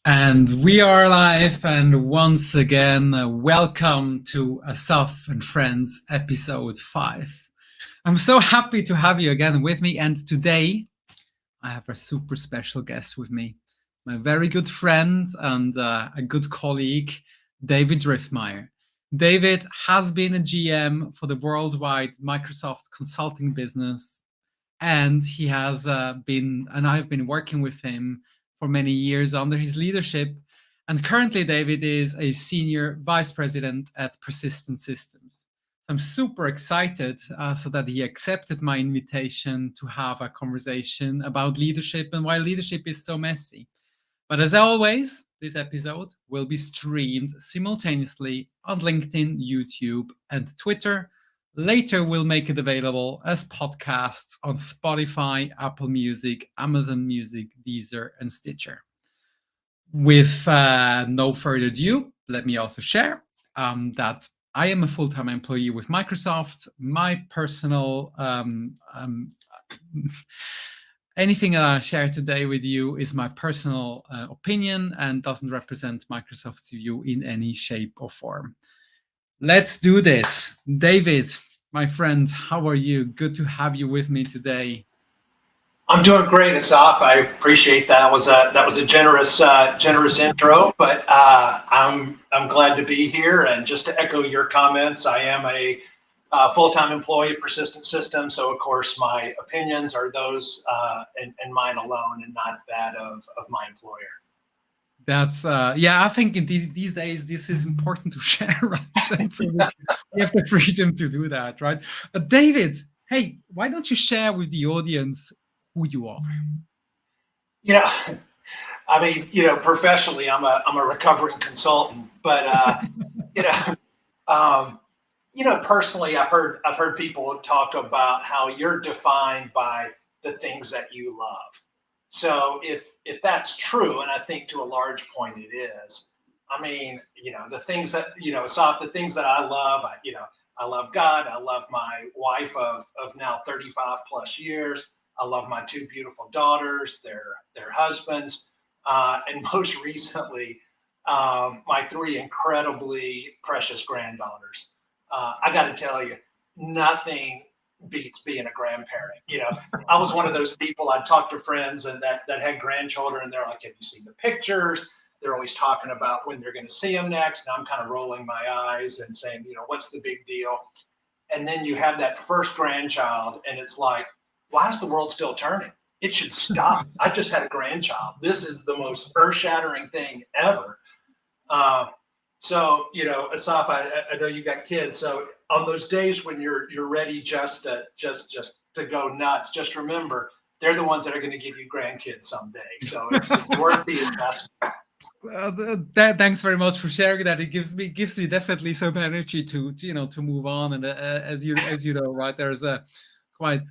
And we are live, and once again, welcome to Asaf and Friends episode 5. I'm so happy to have you again with me, and today I have a super special guest with me, my very good friend and a good colleague, David Driftmier. David has been a GM for the worldwide Microsoft consulting business, and he has I've been working with him for many years under his leadership. And currently, David is a senior vice president at Persistent Systems. I'm super excited so that he accepted my invitation to have a conversation about leadership and why leadership is so messy. But as always, this episode will be streamed simultaneously on LinkedIn, YouTube, and Twitter. Later, we'll make it available as podcasts on Spotify, Apple Music, Amazon Music, Deezer, and Stitcher. With no further ado, let me also share that I am a full-time employee with Microsoft. My personal anything that I share today with you is my personal opinion and doesn't represent Microsoft's view in any shape or form. Let's do this. David, my friend, how are you? Good to have you with me today. I'm doing great, Asaf. I appreciate that. That was a generous intro, but I'm glad to be here. And just to echo your comments, I am a full-time employee at Persistent Systems, so of course my opinions are those and mine alone, and not that of my employer. That's I think indeed these days this is important to share, right? So we have the freedom to do that, right? But David, hey, why don't you share with the audience who you are? Professionally, I'm a recovering consultant, but personally, I've heard people talk about how you're defined by the things that you love. So if that's true, and I think to a large point it is, the things that, Asaf, the things that I love, I love God. I love my wife of now 35 plus years. I love my two beautiful daughters, their husbands, and most recently, my three incredibly precious granddaughters. I got to tell you, nothing beats being a grandparent. I was one of those people, I'd talk to friends and that had grandchildren, and they're like, have you seen the pictures? They're always talking about when they're going to see them next. And I'm kind of rolling my eyes and saying, what's the big deal? And then you have that first grandchild, and it's like, why is the world still turning? It should stop. I just had a grandchild. This is the most earth-shattering thing ever. So, Asaf, I know you got kids. So on those days when you're ready just to go nuts, just remember they're the ones that are going to give you grandkids someday. So it's worth the investment. Thanks very much for sharing that. It gives me definitely some energy to move on. And as you know, right, there's a quite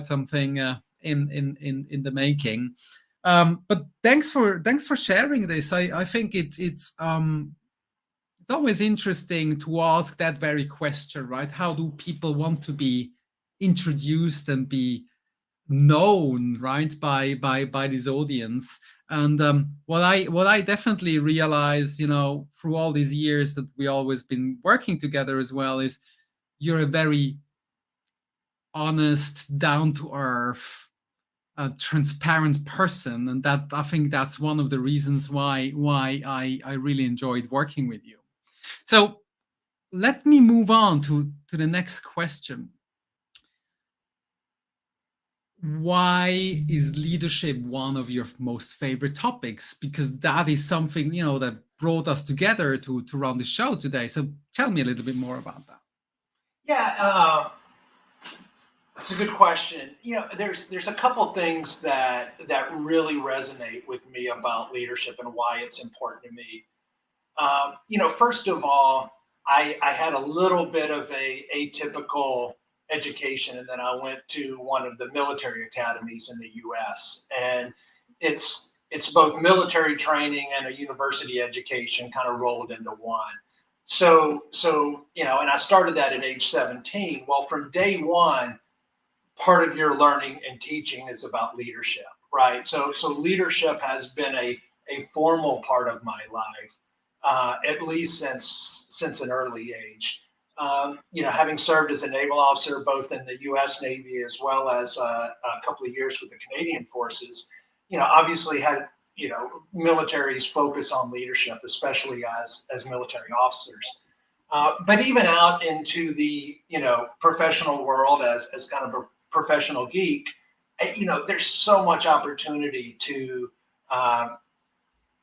something in the making. But thanks for sharing this. I think it's always interesting to ask that very question, right? How do people want to be introduced and be known, right, by this audience? And what I definitely realize, through all these years that we always been working together as well, is you're a very honest, down to earth, transparent person, and that I think that's one of the reasons why I really enjoyed working with you. So let me move on to the next question. Why is leadership one of your most favorite topics? Because that is something, that brought us together to run the show today. So tell me a little bit more about that. Yeah, it's a good question. There's a couple things that really resonate with me about leadership and why it's important to me. First of all, I had a little bit of a atypical education, and then I went to one of the military academies in the U.S. And it's both military training and a university education kind of rolled into one. So and I started that at age 17. Well, from day one, part of your learning and teaching is about leadership, right? So leadership has been a formal part of my life, at least since an early age. Having served as a naval officer both in the U.S. Navy as well as a couple of years with the Canadian Forces, obviously had military's focus on leadership, especially as military officers. But even out into the professional world as kind of a professional geek, there's so much opportunity to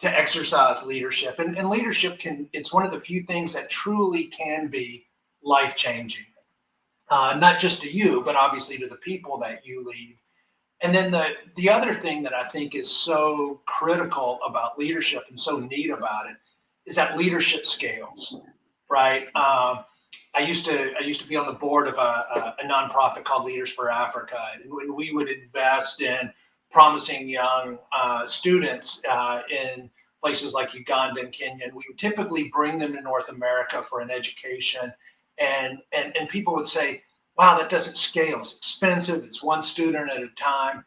exercise leadership, and leadership it's one of the few things that truly can be life changing, not just to you, but obviously to the people that you lead. And then the other thing that I think is so critical about leadership and so neat about it is that leadership scales, right? I used to be on the board of a nonprofit called Leaders for Africa, and we would invest in promising young students in places like Uganda and Kenya. And we would typically bring them to North America for an education, and people would say, "Wow, that doesn't scale. It's expensive. It's one student at a time."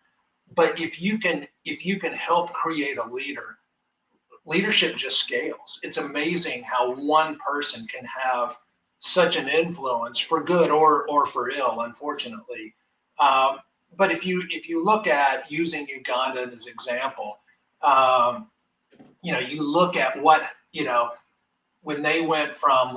But if you can help create a leader, leadership just scales. It's amazing how one person can have such an influence, for good or for ill, unfortunately. But if you look at using Uganda as an example, you look at what when they went from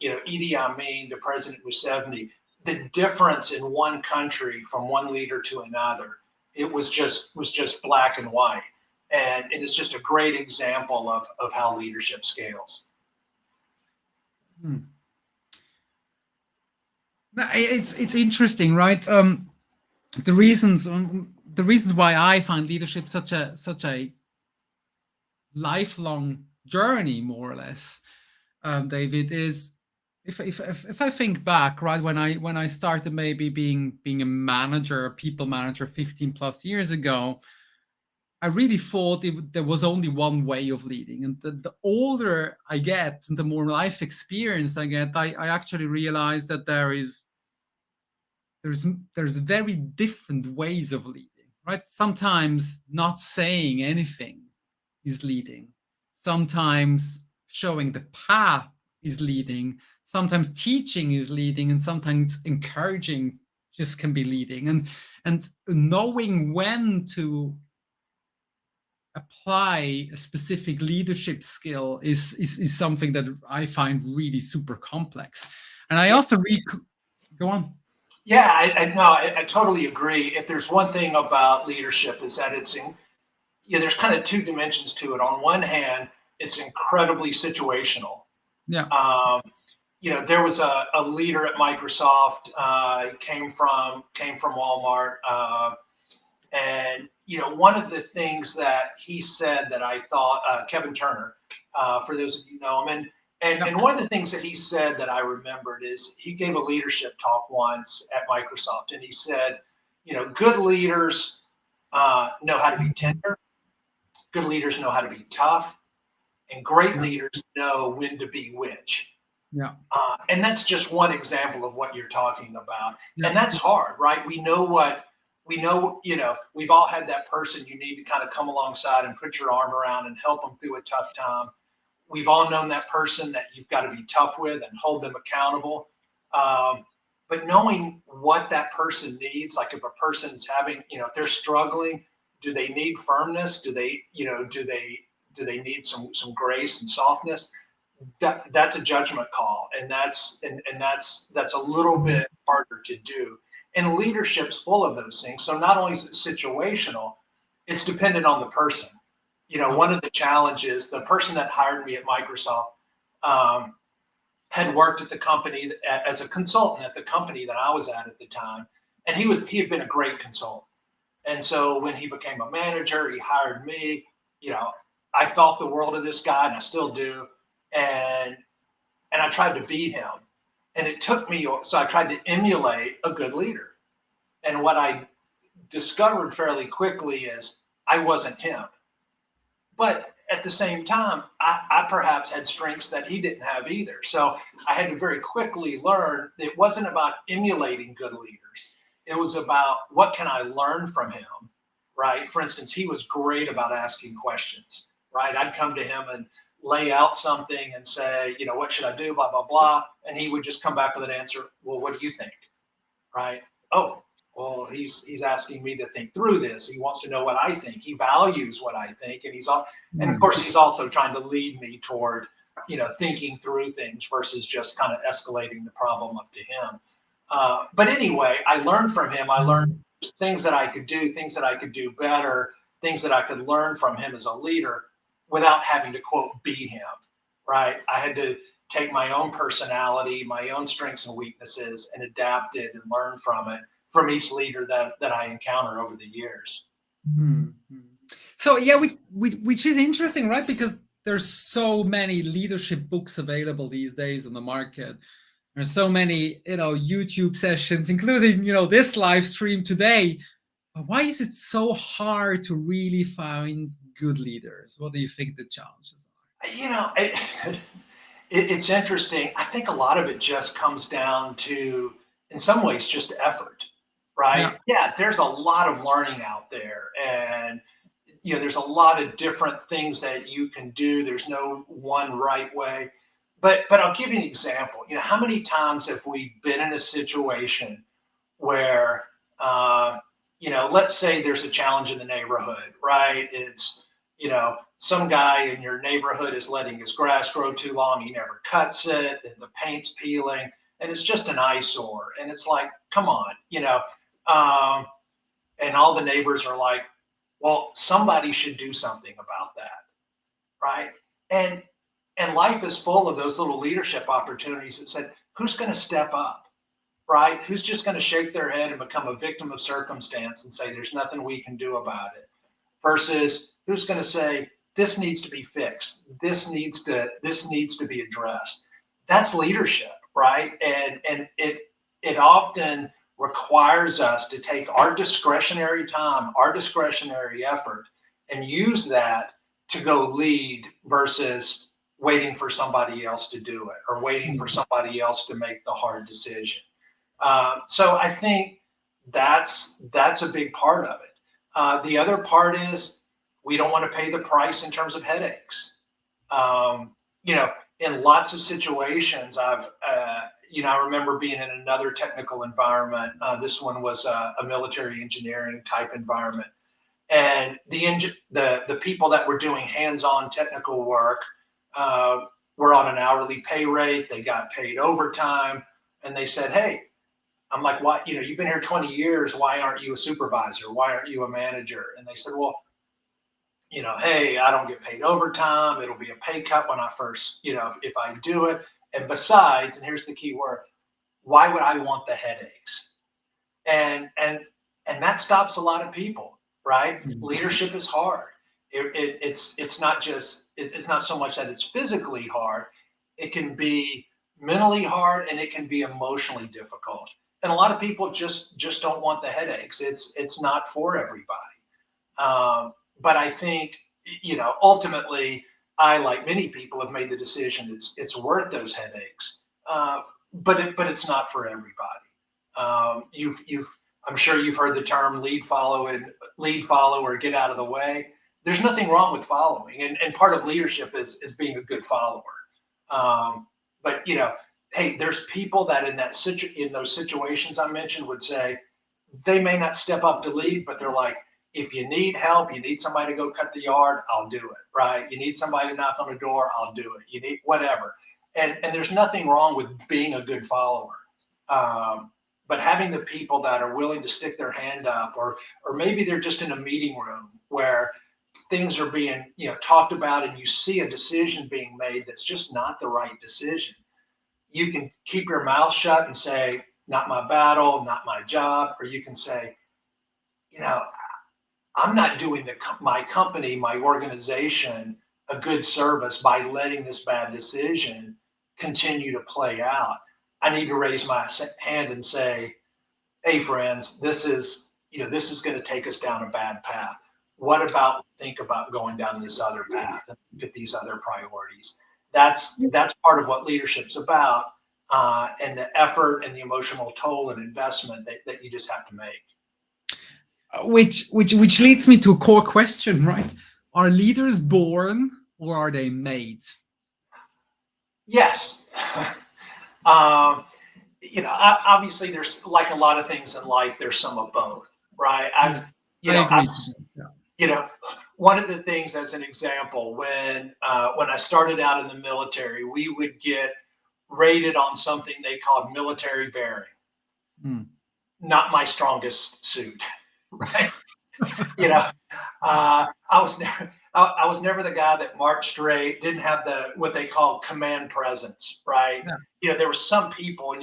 Idi Amin to President Museveni, the difference in one country from one leader to another, it was just black and white. And it's just a great example of how leadership scales. It's interesting, right? The reasons why I find leadership such a lifelong journey, more or less, David, is if I think back, right, when I started maybe being a manager, a people manager 15 plus years ago, I really thought there was only one way of leading. And the older I get and the more life experience I get, I actually realize that there's very different ways of leading, right? Sometimes not saying anything is leading. Sometimes showing the path is leading. Sometimes teaching is leading, and sometimes encouraging just can be leading. And knowing when to apply a specific leadership skill is something that I find really super complex. And I also go on. Yeah, I totally agree. If there's one thing about leadership is that there's kind of two dimensions to it. On one hand, it's incredibly situational, Yeah. There was a leader at Microsoft, came from Walmart, and one of the things that he said that I thought, Kevin Turner, for those of you who know him, and one of the things that he said that I remembered is he gave a leadership talk once at Microsoft, and he said, good leaders know how to be tender, good leaders know how to be tough, and great leaders know when to be which. Yeah. And that's just one example of what you're talking about. Yeah. And that's hard, right? We know, we've all had that person you need to kind of come alongside and put your arm around and help them through a tough time. We've all known that person that you've got to be tough with and hold them accountable. But knowing what that person needs, like if a person's having, if they're struggling, do they need firmness? Do they need some grace and softness? That's a judgment call, and that's a little bit harder to do. And leadership's full of those things. So not only is it situational, it's dependent on the person. One of the challenges, the person that hired me at Microsoft had worked at the company as a consultant at the company that I was at the time, and he had been a great consultant. And so when he became a manager, he hired me. I thought the world of this guy, and I still do. And I tried to be him. And it took me, so I tried to emulate a good leader. And what I discovered fairly quickly is I wasn't him. But at the same time, I perhaps had strengths that he didn't have either. So I had to very quickly learn that it wasn't about emulating good leaders. It was about what can I learn from him, right? For instance, he was great about asking questions, right? I'd come to him and lay out something and say, what should I do, blah, blah, blah. And he would just come back with an answer. Well, what do you think? Right? Oh, well, he's asking me to think through this. He wants to know what I think. He values what I think. And of course, he's also trying to lead me toward, thinking through things versus just kind of escalating the problem up to him. But anyway, I learned from him. I learned things that I could do, things that I could do better, things that I could learn from him as a leader without having to, quote, be him, right? I had to take my own personality, my own strengths and weaknesses, and adapt it and learn from it, from each leader that I encounter over the years. Mm-hmm. So yeah, which is interesting, right? Because there's so many leadership books available these days on the market. There's so many, YouTube sessions, including, this live stream today. Why is it so hard to really find good leaders? What do you think the challenges are? It's interesting. I think a lot of it just comes down to, in some ways, just effort, right? Yeah, there's a lot of learning out there, and there's a lot of different things that you can do. There's no one right way. But I'll give you an example. How many times have we been in a situation where, let's say there's a challenge in the neighborhood, right? It's, some guy in your neighborhood is letting his grass grow too long. He never cuts it, and the paint's peeling, and it's just an eyesore. And it's like, come on, and all the neighbors are like, well, somebody should do something about that, right? And life is full of those little leadership opportunities that said, who's going to step up, right? Who's just going to shake their head and become a victim of circumstance and say, there's nothing we can do about it, versus who's going to say, this needs to be fixed. This needs to be addressed. That's leadership, right? And it often requires us to take our discretionary time, our discretionary effort, and use that to go lead versus waiting for somebody else to do it or waiting for somebody else to make the hard decision. So I think that's a big part of it. The other part is we don't want to pay the price in terms of headaches. In lots of situations, I remember being in another technical environment. This one was a military engineering type environment. And the people that were doing hands-on technical work were on an hourly pay rate. They got paid overtime. And they said, hey, I'm like, why, you've been here 20 years. Why aren't you a supervisor? Why aren't you a manager? And they said, well, hey, I don't get paid overtime. It'll be a pay cut when I first, if I do it. And besides, and here's the key word, why would I want the headaches? And that stops a lot of people, right? Mhm. Leadership is hard. It's not just it's not so much that it's physically hard. It can be mentally hard, and it can be emotionally difficult. And a lot of people just don't want the headaches. It's not for everybody. But I think, ultimately, I, like many people, have made the decision it's worth those headaches. But it's not for everybody. You've I'm sure you've heard the term lead follow or get out of the way. There's nothing wrong with following, and part of leadership is being a good follower. But hey, there's people that in those situations I mentioned would say they may not step up to lead, but they're like, if you need help, you need somebody to go cut the yard, I'll do it. Right? You need somebody to knock on the door, I'll do it. You need whatever, and there's nothing wrong with being a good follower. But having the people that are willing to stick their hand up, or maybe they're just in a meeting room where things are being talked about, and you see a decision being made that's just not the right decision. You can keep your mouth shut and say, not my battle, not my job, or you can say, you know, I'm not doing my company, my organization, a good service by letting this bad decision continue to play out. I need to raise my hand and say, hey friends, this is going to take us down a bad path. What about think about going down this other path and look at these other priorities? That's part of what leadership's about, and the effort and the emotional toll and investment that you just have to make. Which leads me to a core question, right? Are leaders born or are they made? Yes. um, Obviously, there's, like a lot of things in life, there's some of both, right? Yeah, I I've, agree. Yeah. you know, one of the things, as an example, when I started out in the military, we would get rated on something they called military bearing. Mm. Not my strongest suit, right? you know, I was never the guy that marched straight, didn't have what they call command presence, right? Yeah. There were some people,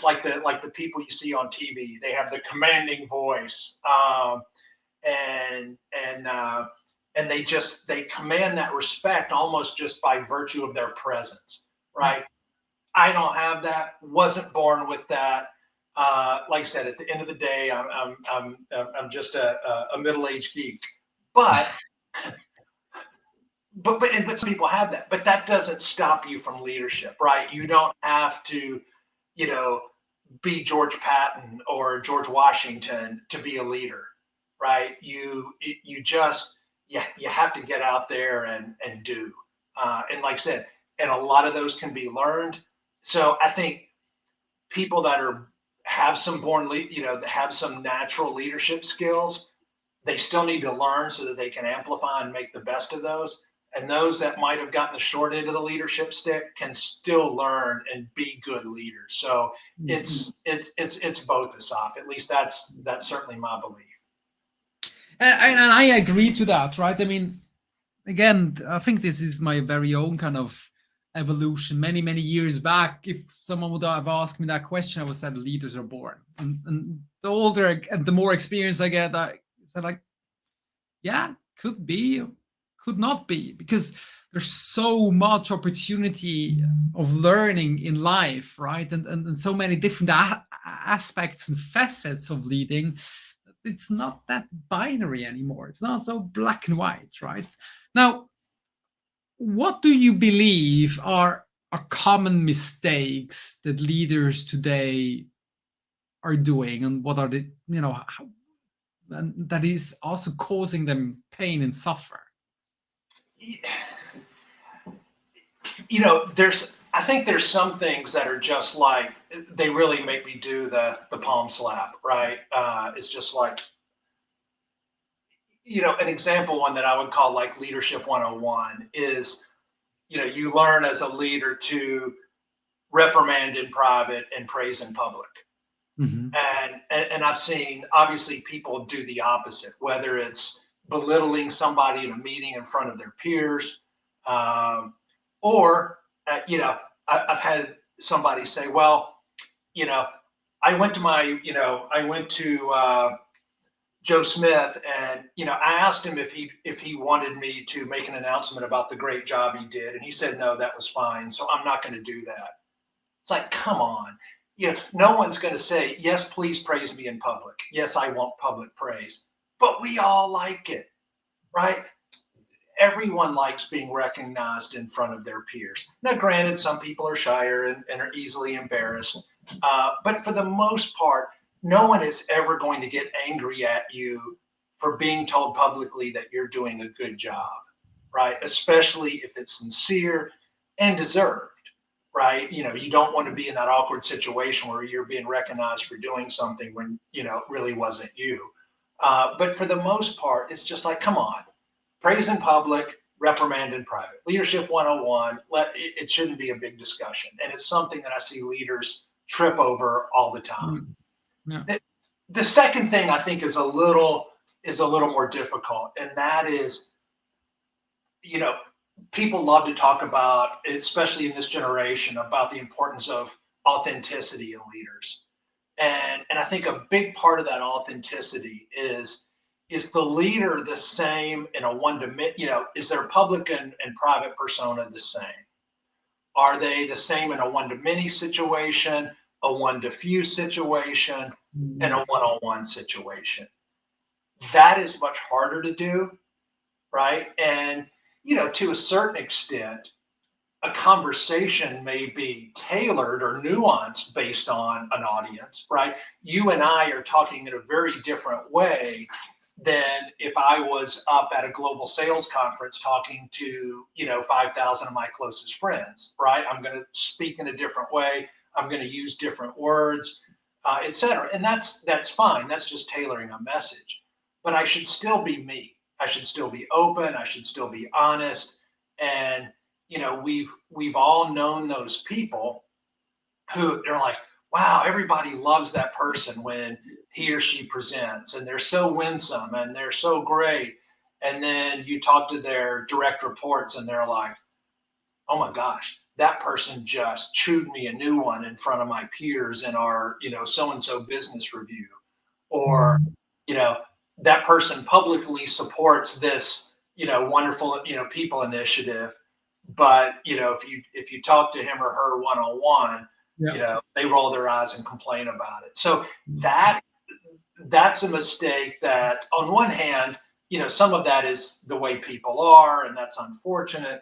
like the people you see on TV, they have the commanding voice, and and uh, and they command that respect almost just by virtue of their presence, Yeah. right? I don't have that. Wasn't born with that. Like I said, at the end of the day, I'm just a middle-aged geek. But but some people have that. But that doesn't stop you from leadership, right? You don't have to, you know, be George Patton or George Washington to be a leader, right? You have to get out there and do. And like I said, and a lot of those can be learned. So I think people that have some that have some natural leadership skills, they still need to learn so that they can amplify and make the best of those. And those that might have gotten the short end of the leadership stick can still learn and be good leaders. So Mhm. it's both, Asaf. At least that's certainly my belief. And I agree to that, right? I mean, again, I think this is my very own kind of evolution. Many years back, if someone would have asked me that question, I would say leaders are born. And the older and the more experience I get, I said like, yeah, could be, could not be, because there's so much opportunity of learning in life, right? And so many different aspects and facets of leading. It's not that binary anymore. It's not so black and white, right? Now, what do you believe are common mistakes that leaders today are doing, and what are the and that is also causing them pain and suffer? I think there's some things that are just like, they really make me do the palm slap, right? It's just like, an example one that I would call like leadership 101 is, you learn as a leader to reprimand in private and praise in public. Mhm. And I've seen, obviously, people do the opposite, whether it's belittling somebody in a meeting in front of their peers, or I've had somebody say, well, you know, I went to Joe Smith, and I asked him if he wanted me to make an announcement about the great job he did, and he said no, that was fine. So I'm not going to do that. It's like, come on. No one's going to say, yes, please praise me in public. Yes, I want public praise. But we all like it, right? Everyone likes being recognized in front of their peers. Now, granted, some people are shyer and are easily embarrassed. But for the most part, no one is ever going to get angry at you for being told publicly that you're doing a good job, right? Especially if it's sincere and deserved, right? You don't want to be in that awkward situation where you're being recognized for doing something when, it really wasn't you. But for the most part, it's just like, come on, praise in public, reprimand in private. Leadership 101, it shouldn't be a big discussion. And it's something that I see leaders trip over all the time. Yeah. The second thing I think is a little more difficult, and that is, people love to talk about, especially in this generation, about the importance of authenticity in leaders. And I think a big part of that authenticity is the leader the same in a one-dimension, is their public and private persona the same? Are they the same in a one-to-many situation, a one-to-few situation, and a one-on-one situation? That is much harder to do, right? And, to a certain extent, a conversation may be tailored or nuanced based on an audience, right? You and I are talking in a very different way than if I was up at a global sales conference talking to, 5,000 of my closest friends, right? I'm going to speak in a different way. I'm going to use different words, et cetera. And that's fine. That's just tailoring a message. But I should still be me. I should still be open. I should still be honest. And we've all known those people who they're like, wow, everybody loves that person when he or she presents, and they're so winsome and they're so great. And then you talk to their direct reports and they're like, oh my gosh, that person just chewed me a new one in front of my peers in our, so-and-so business review. Or, that person publicly supports this, wonderful, people initiative. But, if you talk to him or her one-on-one, they roll their eyes and complain about it. So that's a mistake that on one hand, some of that is the way people are, and that's unfortunate.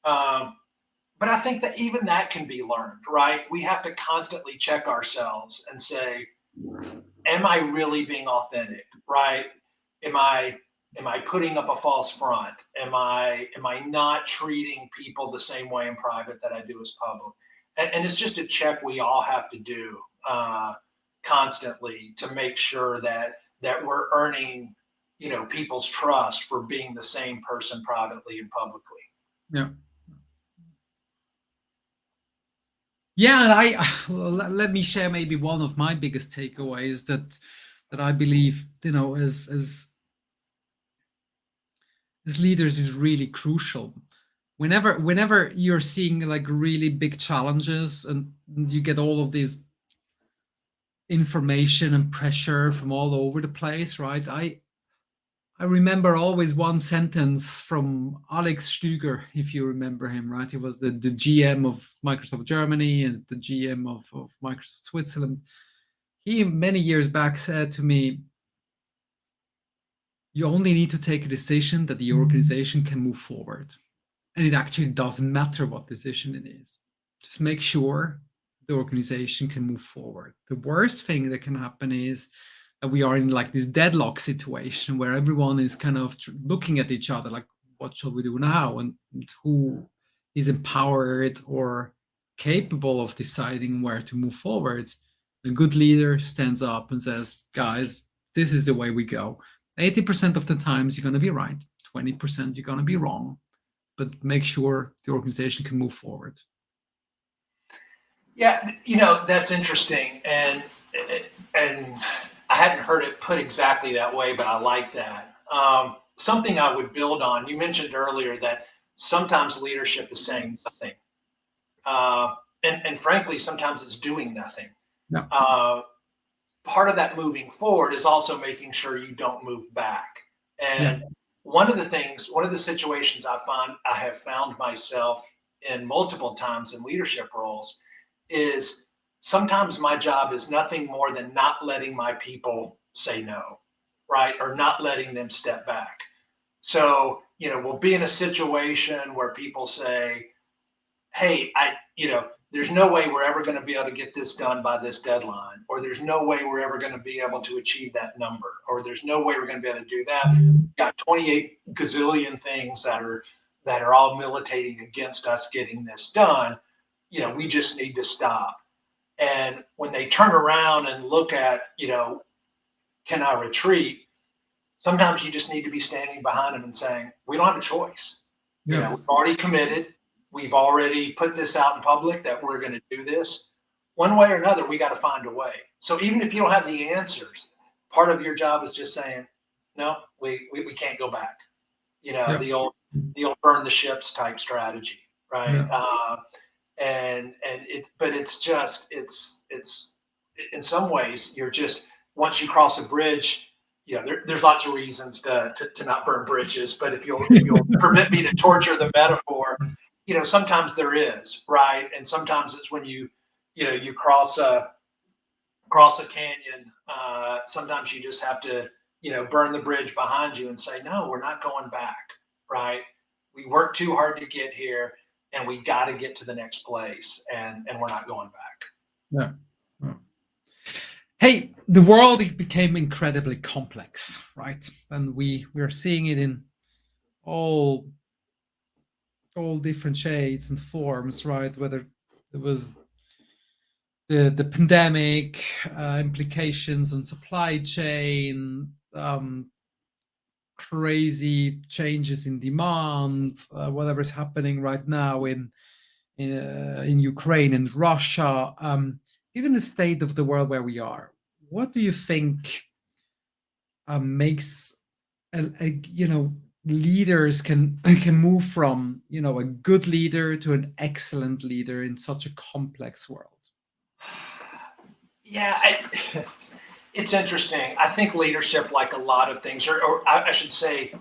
But I think that even that can be learned, right? We have to constantly check ourselves and say, am I really being authentic, right? Am I putting up a false front? Am I not treating people the same way in private that I do as public? And it's just a check we all have to do constantly to make sure that we're earning, people's trust for being the same person privately and publicly. Yeah. Yeah, and let me share maybe one of my biggest takeaways that I believe, as leaders is really crucial. Whenever you're seeing like really big challenges and you get all of this information and pressure from all over the place, right? I remember always one sentence from Alex Stüger, if you remember him, right? He was the GM of Microsoft Germany and the GM of Microsoft Switzerland. He, many years back, said to me, you only need to take a decision that the organization can move forward. And it actually doesn't matter what decision it is. Just make sure the organization can move forward. The worst thing that can happen is that we are in like this deadlock situation where everyone is kind of looking at each other like, what shall we do now? And who is empowered or capable of deciding where to move forward? A good leader stands up and says, guys, this is the way we go. 80% of the times you're going to be right. 20% you're going to be wrong. But make sure the organization can move forward. Yeah, that's interesting. And I hadn't heard it put exactly that way, but I like that. something I would build on. You mentioned earlier that sometimes leadership is saying nothing, uh, and frankly, sometimes it's doing nothing. Yeah. Part of that moving forward is also making sure you don't move back. Yeah. And one of the situations I have found myself in multiple times in leadership roles is sometimes my job is nothing more than not letting my people say no, right? Or not letting them step back. So, we'll be in a situation where people say, hey, there's no way we're ever going to be able to get this done by this deadline, or there's no way we're ever going to be able to achieve that number, or there's no way we're going to be able to do that. We've got 28 gazillion things that are all militating against us getting this done. We just need to stop. And when they turn around and look at, can I retreat? Sometimes you just need to be standing behind them and saying, we don't have a choice. Yeah. We've already committed. We've already put this out in public that we're going to do this. One way or another, we got to find a way. So even if you don't have the answers, part of your job is just saying, no, we can't go back. Yeah. The old burn the ships type strategy, right? Yeah. But it's in some ways you're just, once you cross a bridge, there's lots of reasons to not burn bridges. But if you'll permit me to torture the metaphor, sometimes there is, right? And sometimes it's when you cross a canyon. Sometimes you just have to, burn the bridge behind you and say, no, we're not going back, right? We worked too hard to get here, and we got to get to the next place, and we're not going back. Yeah. Yeah. Hey, the world became incredibly complex, right? And we're seeing it in all different shades and forms, right? Whether it was the pandemic, implications on supply chain, crazy changes in demand, whatever's happening right now in Ukraine and Russia, given the state of the world where we are, what do you think makes leaders can move from a good leader to an excellent leader in such a complex world? Yeah, it's interesting. I think leadership, like a lot of things, or I should say,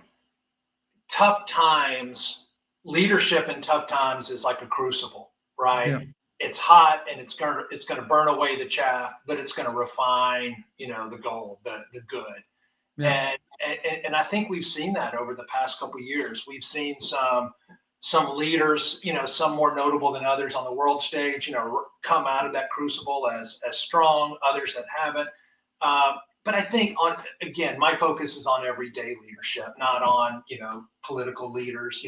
tough times, leadership in tough times is like a crucible, right? Yeah. It's hot and it's gonna burn away the chaff, but it's gonna refine, the gold, the good. Yeah. And I think we've seen that over the past couple of years. We've seen some leaders, some more notable than others on the world stage, come out of that crucible as strong, others that haven't. But I think again, my focus is on everyday leadership, not on, political leaders,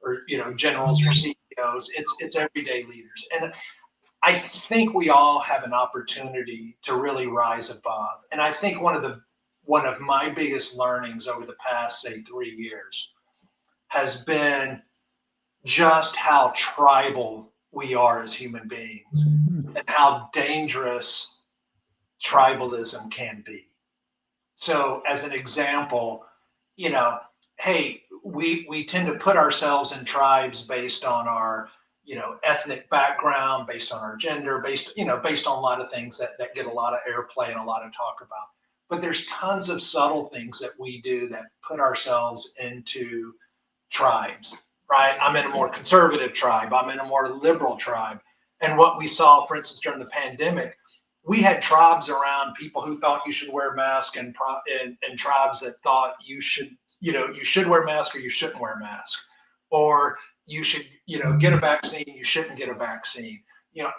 or, generals or CEOs. It's everyday leaders. And I think we all have an opportunity to really rise above. And I think one of my biggest learnings over the past, say, 3 years has been just how tribal we are as human beings and how dangerous tribalism can be. So as an example, hey, we tend to put ourselves in tribes based on our, ethnic background, based on our gender, based on a lot of things that get a lot of airplay and a lot of talk about. But there's tons of subtle things that we do that put ourselves into tribes, right? I'm in a more conservative tribe. I'm in a more liberal tribe. And what we saw, for instance, during the pandemic, we had tribes around people who thought you should wear a mask, and tribes that thought you should wear a mask or you shouldn't wear a mask, or you should, get a vaccine, you shouldn't get a vaccine.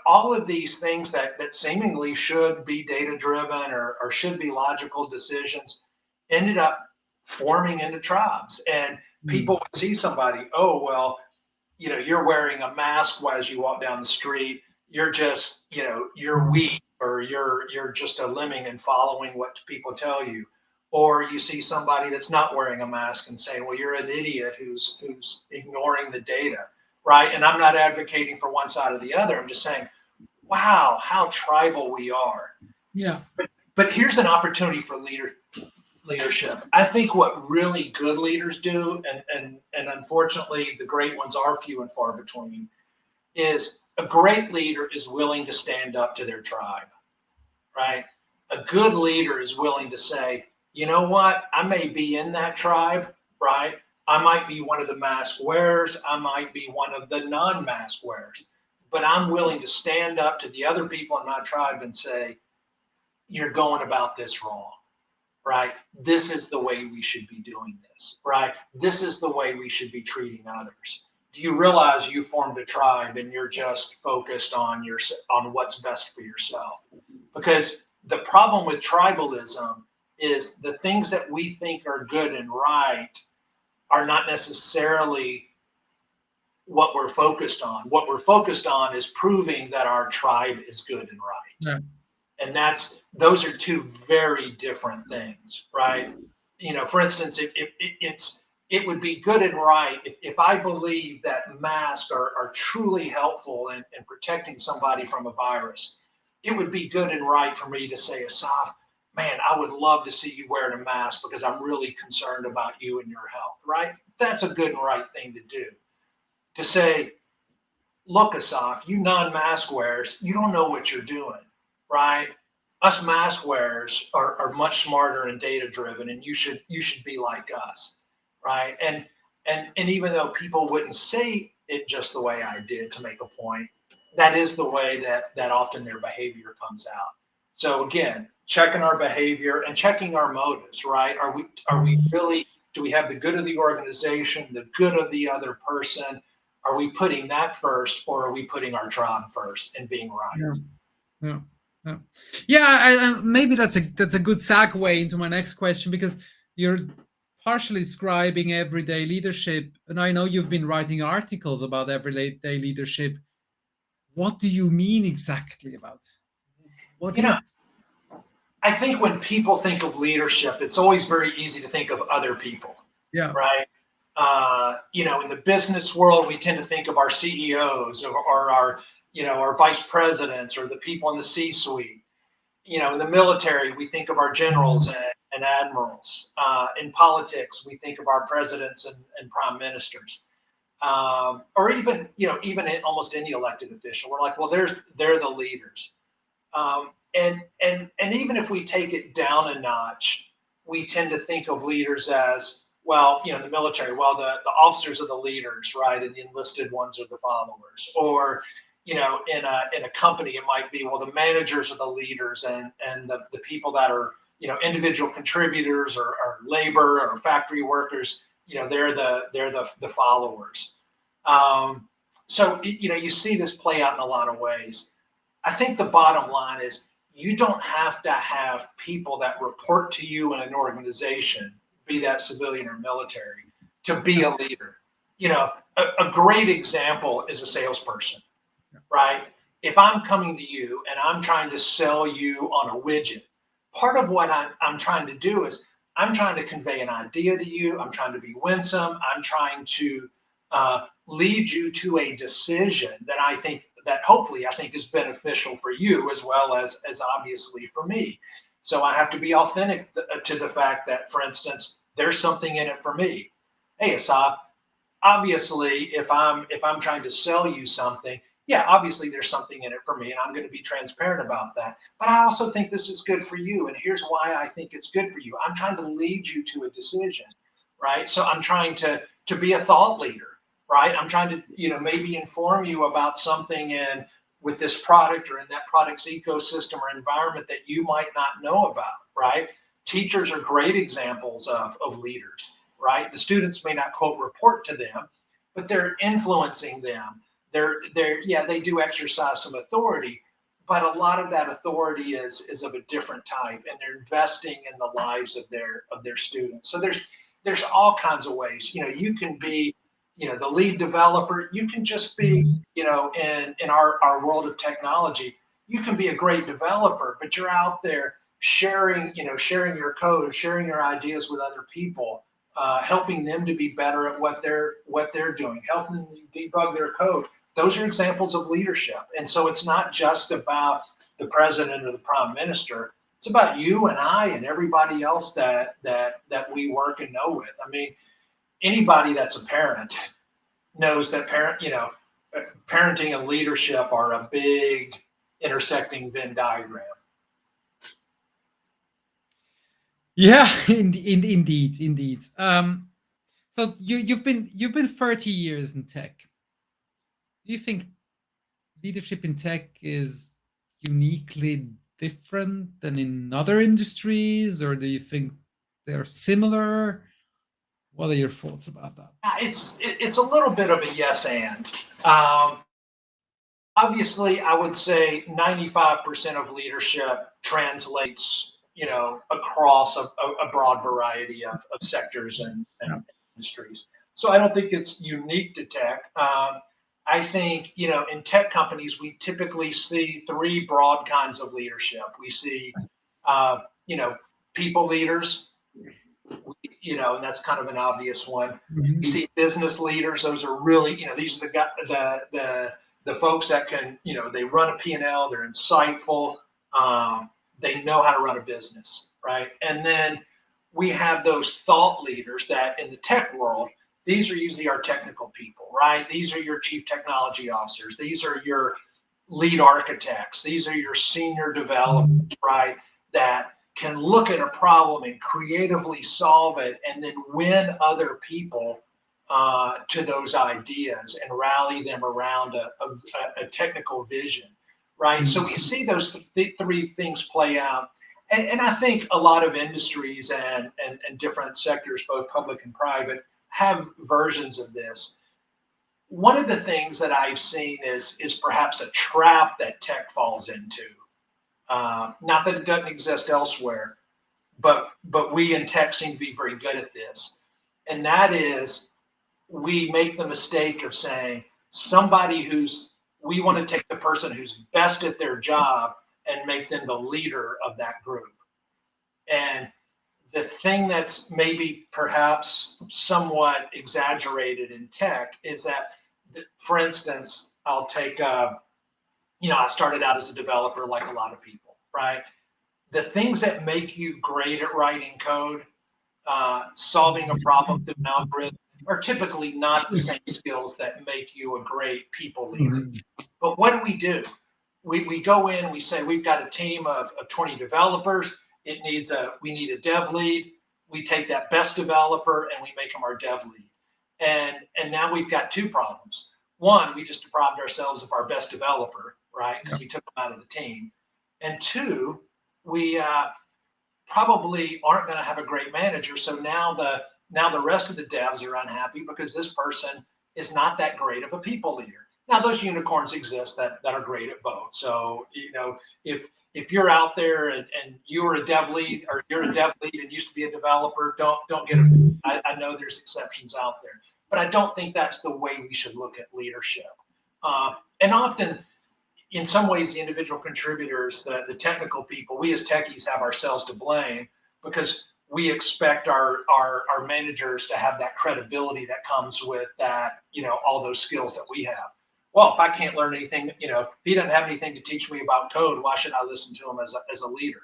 All of these things that seemingly should be data driven or should be logical decisions ended up forming into tribes. And people would see somebody, oh, well, you're wearing a mask as you walk down the street. You're just, you're weak, or you're just a lemming and following what people tell you. Or you see somebody that's not wearing a mask and saying, well, you're an idiot who's ignoring the data, right? And I'm not advocating for one side or the other. I'm just saying, wow, how tribal we are. Yeah. But here's an opportunity for leadership. I think what really good leaders do, and unfortunately the great ones are few and far between, is a great leader is willing to stand up to their tribe, right? A good leader is willing to say, you know what, I may be in that tribe, right? I might be one of the mask wearers, I might be one of the non-mask wearers, but I'm willing to stand up to the other people in my tribe and say, you're going about this wrong, right? This is the way we should be doing this, right? This is the way we should be treating others. Do you realize you formed a tribe and you're just focused on what's best for yourself? Because the problem with tribalism is the things that we think are good and right are not necessarily what we're focused on. What we're focused on is proving that our tribe is good and right. Yeah. And those are two very different things, right? You know, for instance, it would be good and right if I believe that masks are truly helpful in protecting somebody from a virus. It would be good and right for me to say, Asaf, man, I would love to see you wearing a mask because I'm really concerned about you and your health, right? That's a good and right thing to do. To say, look, Asaf, you non-mask wearers, you don't know what you're doing, right? Us mask wearers are much smarter and data driven, and you should be like us, right? And even though people wouldn't say it just the way I did to make a point, that is the way that often their behavior comes out. So again, checking our behavior and checking our motives, right? Are we really, do we have the good of the organization, the good of the other person? Are we putting that first, or are we putting our tribe first and being right? Yeah. Yeah. Yeah. Yeah. Maybe that's a good segue into my next question, because you're partially describing everyday leadership, and I know you've been writing articles about everyday leadership. What do you mean exactly about what You know, is? I think when people think of leadership, it's always very easy to think of other people, Yeah. right? You know, in the business world, we tend to think of our CEOs or our, you know, our vice presidents or the people in the C-suite. You know, in the military, we think of our generals and admirals. In politics, we think of our presidents and prime ministers. Or even, you know, even in almost any elected official, we're like, well, they're the leaders. And even if we take it down a notch, we tend to think of leaders as, well, you know, the military, well, the officers are the leaders, right? And the enlisted ones are the followers. Or, you know, in a company, it might be, well, the managers are the leaders, and the people that are, you know, individual contributors or labor or factory workers, you know, they're the followers. So, you know, you see this play out in a lot of ways. I think the bottom line is you don't have to have people that report to you in an organization, be that civilian or military, to be a leader. You know, a great example is a salesperson, right? If I'm coming to you and I'm trying to sell you on a widget, part of what I'm trying to do is I'm trying to convey an idea to you. I'm trying to be winsome. I'm trying to lead you to a decision that hopefully I think is beneficial for you as well as obviously for me. So I have to be authentic to the fact that, for instance, there's something in it for me. Hey, Asaf, obviously, if I'm trying to sell you something, yeah, obviously there's something in it for me, and I'm going to be transparent about that. But I also think this is good for you, and here's why I think it's good for you. I'm trying to lead you to a decision, right? So I'm trying to be a thought leader, right? I'm trying to, you know, maybe inform you about something with this product or in that product's ecosystem or environment that you might not know about, right? Teachers are great examples of leaders, right? The students may not quote report to them, but they're influencing them. They do exercise some authority, but a lot of that authority is of a different type, and they're investing in the lives of their students. So there's all kinds of ways. You know, you can be, you know, the lead developer. You can just be, you know, in our world of technology, you can be a great developer, but you're out there sharing your code, sharing your ideas with other people, helping them to be better at what they're doing, helping them debug their code. Those are examples of leadership. And so it's not just about the president or the prime minister. It's about you and I and everybody else that we work and know with. I mean, anybody that's a parent knows that parenting and leadership are a big intersecting Venn diagram. Yeah, indeed. So you've been 30 years in tech. Do you think leadership in tech is uniquely different than in other industries, or do you think they're similar? What are your thoughts about that? It's a little bit of a yes and. Obviously, I would say 95% of leadership translates, across a broad variety of sectors and industries. So I don't think it's unique to tech. I think, in tech companies, we typically see three broad kinds of leadership. We see, people leaders, and that's kind of an obvious one. Mm-hmm. We see business leaders; those are really, these are the folks that can, they run a P&L, they're insightful, they know how to run a business, right? And then we have those thought leaders that in the tech world, these are usually our technical people, right? These are your chief technology officers. These are your lead architects. These are your senior developers, right? That can look at a problem and creatively solve it and then win other people to those ideas and rally them around a technical vision, right? So we see those three things play out. And I think a lot of industries and different sectors, both public and private, have versions of this. One of the things that I've seen is perhaps a trap that tech falls into. Not that it doesn't exist elsewhere, but we in tech seem to be very good at this. And that is, we make the mistake of saying we want to take the person who's best at their job and make them the leader of that group. And the thing that's maybe perhaps somewhat exaggerated in tech is that, for instance, I'll take, I started out as a developer like a lot of people, right? The things that make you great at writing code, solving a problem through an algorithm, are typically not the same skills that make you a great people leader. But what do? We go in, we say we've got a team of 20 developers. We need a dev lead. We take that best developer and we make them our dev lead. And now we've got two problems. One, we just deprived ourselves of our best developer, right? Because we took them out of the team. And two, we probably aren't going to have a great manager. So now the rest of the devs are unhappy because this person is not that great of a people leader. Now those unicorns exist that are great at both. So if you're out there and you're a dev lead or you're a dev lead and used to be a developer, don't get offended. I know there's exceptions out there, but I don't think that's the way we should look at leadership. And often, in some ways, the individual contributors, the technical people, we as techies have ourselves to blame because we expect our managers to have that credibility that comes with that, all those skills that we have. Well, if I can't learn anything, if he doesn't have anything to teach me about code, why should I listen to him as a leader?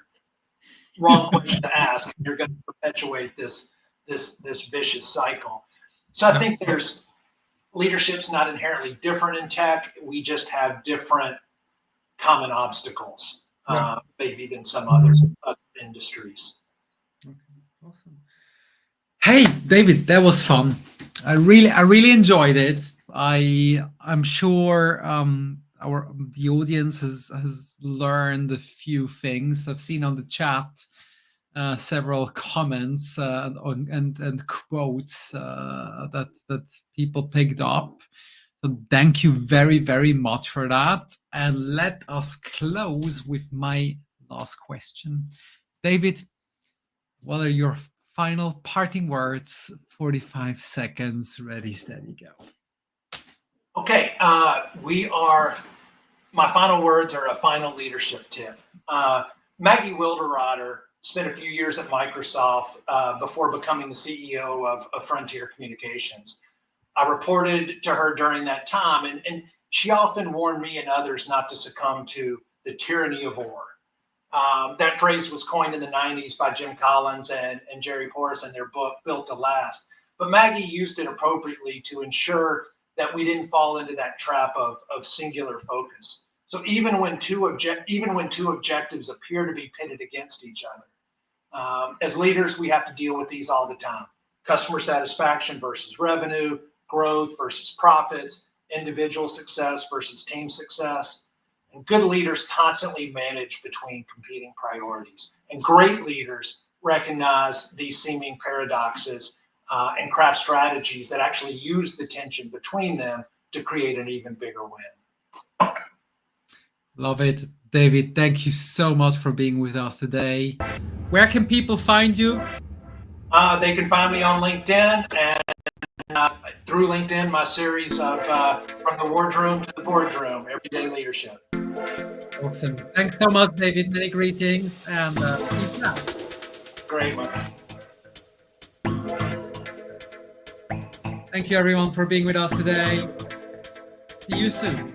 Wrong question to ask. You're going to perpetuate this vicious cycle. So I think leadership's not inherently different in tech. We just have different common obstacles, maybe than some other industries. Okay, awesome. Hey, David, that was fun. I really enjoyed it. I'm sure the audience has learned a few things. I've seen on the chat several comments and quotes that people picked up. So thank you very much for that. And let us close with my last question. David, what are your final parting words? 45 seconds, ready, steady, go. Okay, my final words are a final leadership tip. Maggie Wilderotter spent a few years at Microsoft before becoming the CEO of Frontier Communications. I reported to her during that time, and she often warned me and others not to succumb to the tyranny of or. That phrase was coined in the 90s by Jim Collins and Jerry Porras in their book, Built to Last. But Maggie used it appropriately to ensure that we didn't fall into that trap of singular focus. So even when two objectives appear to be pitted against each other, as leaders, we have to deal with these all the time. Customer satisfaction versus revenue, growth versus profits, individual success versus team success. And good leaders constantly manage between competing priorities. And great leaders recognize these seeming paradoxes and craft strategies that actually use the tension between them to create an even bigger win. Love it. David, thank you so much for being with us today. Where can people find you? They can find me on LinkedIn and through LinkedIn, my series of From the Wardroom to the Boardroom, Everyday Leadership. Awesome. Thanks so much, David. Many greetings and peace out. Great, man. Thank you, everyone, for being with us today. See you soon.